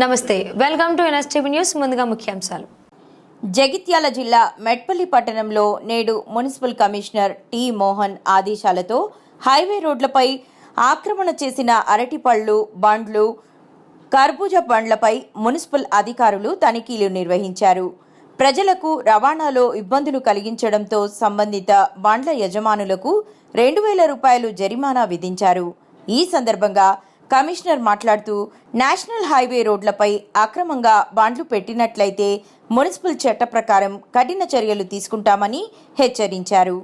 నమస్తే, welcome to NSTV news. ముందుగా ముఖ్యాంశాలు. జగిత్యాల జిల్లా మెట్పల్లి పట్టణంలో నేడు మున్సిపల్ కమిషనర్ టి మోహన్ ఆదేశాలతో హైవే రోడ్లపై ఆక్రమణ చేసిన అరటిపళ్ళు, బండ్లు, కర్బూజా బండ్లపై మున్సిపల్ అధికారులు తనిఖీలు నిర్వహించారు. ప్రజలకు రవాణాలో ఇబ్బందులు కలిగించడంతో సంబంధిత బండ్ల యజమానులకు 2,000 రూపాయలు జరిమానా విధించారు. ఈ సందర్భంగా కమిషనర్ మాట్లాడుతూ నేషనల్ హైవే రోడ్లపై అక్రమంగా బండ్లు పెట్టినట్లయితే మున్సిపల్ చట్ట ప్రకారం కఠిన చర్యలు తీసుకుంటామని హెచ్చరించారు.